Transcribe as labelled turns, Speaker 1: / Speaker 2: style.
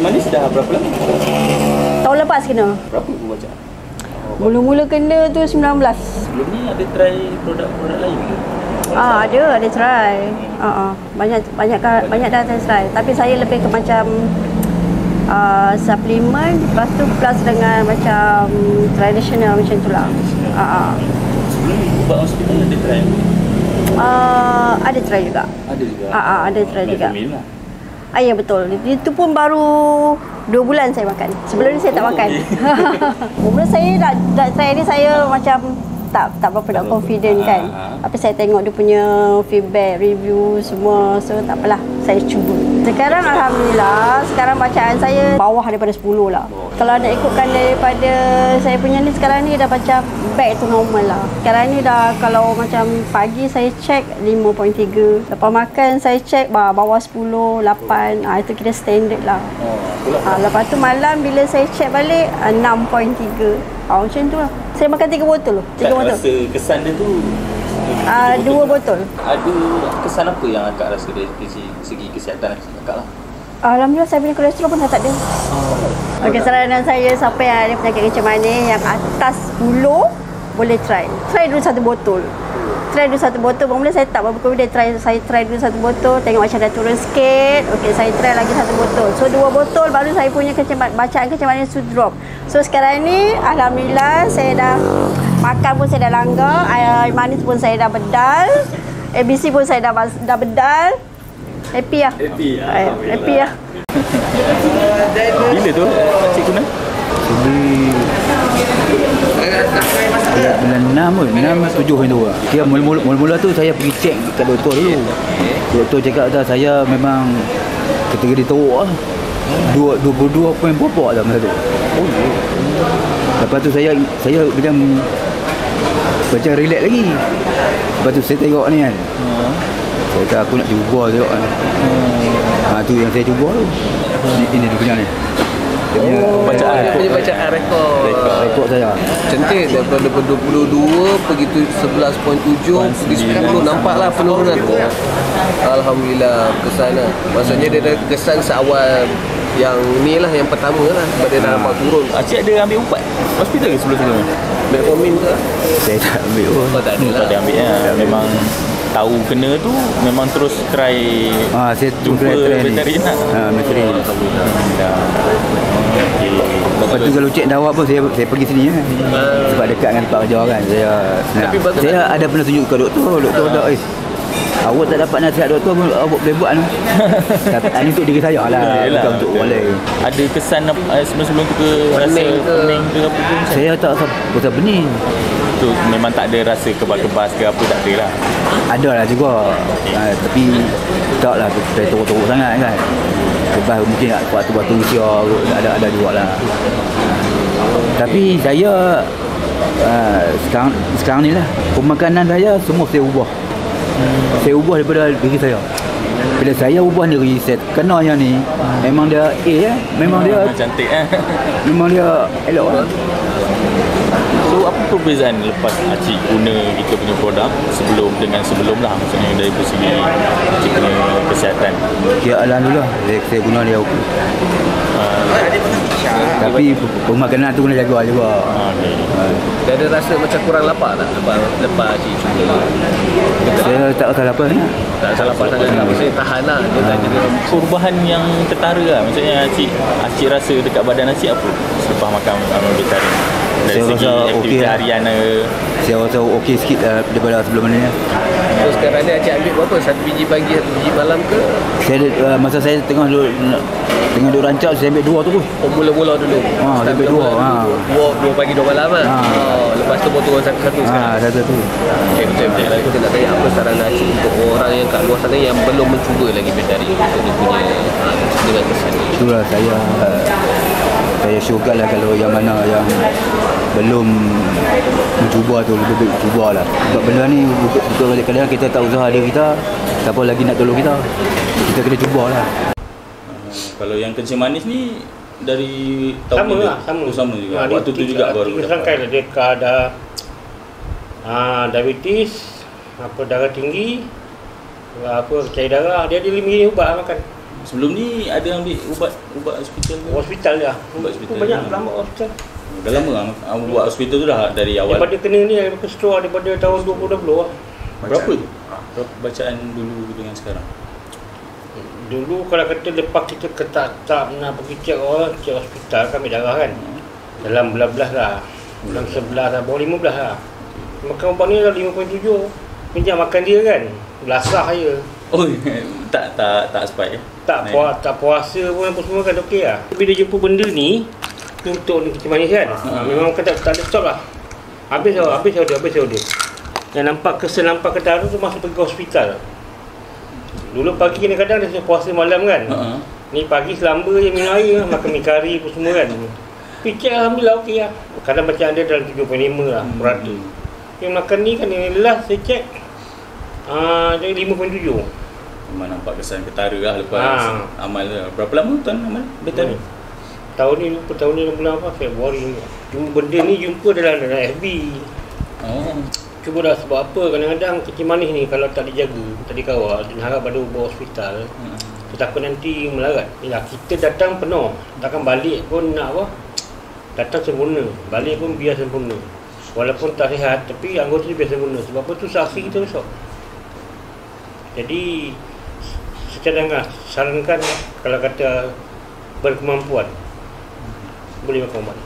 Speaker 1: kencing manis dah berapa lama?
Speaker 2: Tahun lepas kena.
Speaker 1: Berapa ibu baca?
Speaker 2: Mula-mula kena tu 19.
Speaker 1: Sebelum ni ada try produk-produk lain ke?
Speaker 2: Ada try. Banyak dah try. Tapi saya lebih ke macam suplemen, lepas tu plus dengan macam tradisional macam tu lah.
Speaker 1: Sebelum ni ubat hospital ada try?
Speaker 2: Ada try juga.
Speaker 1: Ada juga?
Speaker 2: Ada try juga.
Speaker 1: Lah.
Speaker 2: Ya betul. Itu pun baru 2 bulan saya makan. Sebelum ni saya tak makan. Mula saya dah try ni, saya macam tak berapa nak confident kan. Tapi saya tengok dia punya feedback, review semua. So tak apalah, saya cuba. Sekarang alhamdulillah, sekarang bacaan saya bawah daripada 10 lah. Kalau nak ikutkan daripada saya punya ni, sekarang ni dah macam back to normal lah. Sekarang ni dah, kalau macam pagi saya check 5.3. Lepas makan saya check bawah 10, 8. Itu kira standard lah. Lepas tu malam bila saya check balik 6.3. Macam tu lah. Saya makan 3 botol loh. 3 botol.
Speaker 1: Rasa kesan dia tu
Speaker 2: 2 botol.
Speaker 1: Ada kesan apa yang akak rasa dari segi kesihatan akak lah?
Speaker 2: Alhamdulillah saya punya kolesterol pun dah tak ada. Okey, saranan saya siapa yang ada penyakit kencing manis yang atas 10 boleh try. Try dulu 1 botol. Mula saya tak berapa confident, saya try dulu 1 botol, tengok macam dah turun sikit. Okey, saya try lagi 1 botol. So 2 botol baru saya punya bacaan kencing manis tu drop. So sekarang ni alhamdulillah saya dah makan pun saya dah langgar, air manis pun saya dah bedal, ABC pun saya dah bedal. Happy lah. Happy lah.
Speaker 1: Bila tu cik guna?
Speaker 3: Bulan 6 pun, 6, 7 macam tu lah. Dia mula-mula tu saya pergi cek kat doktor dulu. Doktor cakap dah saya memang kategori teruk lah. 22 poin berapa dah masa tu. Lepas tu saya macam relax lagi. Lepas tu saya tengok ni kan. Saya kata aku nak cuba tengok kan. Tu yang saya cuba tu. Ini dia punya ni.
Speaker 4: Bacaan rekod
Speaker 3: saya
Speaker 4: cantik daripada 22 pergi 11.7 pergi 10. Nampaklah penurunan tu. Alhamdulillah kesan lah. Maksudnya dia ada kesan seawal yang ni lah, yang pertama lah, sebab dia dah nampak turun.
Speaker 1: Cik ada ambil ubat hospital ke sebelum-sebelum?
Speaker 4: Metformin ke?
Speaker 3: saya tak ambil pun.
Speaker 4: Tak ada lah.
Speaker 1: Tak ada ambil lah. Memang tahu kena tu memang terus try
Speaker 3: saya
Speaker 1: jumpa veterin lah.
Speaker 3: Veterin. Lepas tu kalau cek dawab pun saya pergi sini kan. Sebab dekat dengan tempat kerja kan. Saya ada pernah tunjuk ke doktor dah awak tak dapat nasihat doktor pun awak boleh buat tu. Tapi untuk diri saya lah, bukan untuk orang lain.
Speaker 1: Ada kesan sebelum-sebelum tu ke rasa pening ke apa pun?
Speaker 3: Saya tak rasa pening.
Speaker 1: Tu memang tak ada rasa kebas-kebas ke apa, tak ada lah.
Speaker 3: Ada lah juga. Tapi tak lah teruk-teruk sangat kan. Sebab mungkin waktu usia ada juga lah. Tapi saya sekarang ni lah, pemakanan saya semua saya ubah. Saya ubah daripada diri saya. Bila saya ubah diri, saya kena yang ni, memang dia memang dia
Speaker 1: cantik memang
Speaker 3: dia elok lah.
Speaker 1: So apa perbezaan lepas Acik guna kita punya produk sebelum dengan sebelum lah, maksudnya dari segi Acik punya kesihatan?
Speaker 3: Ya alhamdulillah saya guna dia okey. Tapi pemakanan tu kena jaga juga.
Speaker 4: Dia ada rasa macam kurang lapar tak lepas Acik cuba?
Speaker 3: Saya tak rasa lapar sangat.
Speaker 4: Tak rasa lapar sangat. Maksudnya tahan lah. Dia tak jadi
Speaker 1: perubahan yang ketara lah. Maksudnya Acik rasa dekat badan Acik apa selepas makan vegetarian? Dari
Speaker 3: saya
Speaker 1: segi aktiviti harian
Speaker 3: saya rasa okey sikit daripada sebelum ni.
Speaker 4: So sekarang ni Acik ambil berapa? 1 biji pagi, 1 biji malam ke?
Speaker 3: Saya masa saya tengah duduk rancak, saya ambil 2 tu.
Speaker 4: Mula-mula dulu.
Speaker 3: Saya ambil
Speaker 4: 2 pagi 2 malam lah. Lepas tu baru turun satu sekarang.
Speaker 3: Satu.
Speaker 4: Betul. Kita nak tanya apa saran Acik untuk orang yang kat luar sana yang belum mencuba lagi vegetarian untuk dia punya dengan kesan ni.
Speaker 3: Itulah saya syurga lah kalau yang mana yang belum mencuba tu lebih baik cubalah. Sebab benda ni betul kadang kita tak usaha diri kita, siapa lagi nak tolong kita? Kita kena cubalah.
Speaker 1: Kalau yang kencing manis ni dari tahun sama juga. Waktu tu juga baru
Speaker 5: dapat. Dia ada diabetes, darah tinggi, cair darah, dia ada 5 jenis ubat makan.
Speaker 1: Sebelum ni ada ambil ubat hospital ke?
Speaker 5: Hospital dah.
Speaker 1: Ubat hospital.
Speaker 5: Banyak lama hospital.
Speaker 1: Dah lama lah buat hospital tu dah dari awal.
Speaker 5: Daripada kena ni, daripada stroke daripada tahun 2020 lah.
Speaker 1: Berapa tu? Berapa bacaan dulu dengan sekarang?
Speaker 5: Dulu kalau kata lepas kita tak nak pergi cek orang, cek hospital kan ambil darah kan. Dalam belas-belas lah. Dalam 11 lah, bawah 15 lah. Makan ubat ni dah 5.7. Pinjam makan dia kan. Belasah je.
Speaker 1: Oh, tak spike eh?
Speaker 5: Tak puasa pun apa semua kan okey lah. Bila jumpa benda ni untuk ni kecil manis kan. Memang kan tak ada stop lah. Habis dia. Yang nampak kesel nampak ketaru tu masuk pergi ke hospital. Dulu pagi kadang-kadang dia puasa malam kan. Ni pagi selamba je minum air, makan mi kari apa semua kan. Tapi cek alhamdulillah okey lah. Kadang bacaan dia dalam 7.5 lah berada. Yang makan ni kan yang last saya cek jadi 5.7.
Speaker 1: Memang nampak kesan ketara lah lepas amal tu. Berapa lama tuan amal? Betul.
Speaker 5: Tahun ni bulan apa? Februari. Cuma benda ni jumpa dalam FB. Cuba dah sebab apa kadang-kadang kecil manis ni kalau tak dijaga, tak dikawal, dan harap pada bawa hospital, kita takut nanti melarat. Yalah, kita datang penuh, takkan balik pun nak apa? Datang sempurna, balik pun biar sempurna. Walaupun tak sihat, tapi anggota dia biar sempurna. Sebab apa tu saksi kita besok. Jadi secara sarankan kalau kata berkemampuan boleh makan ubat.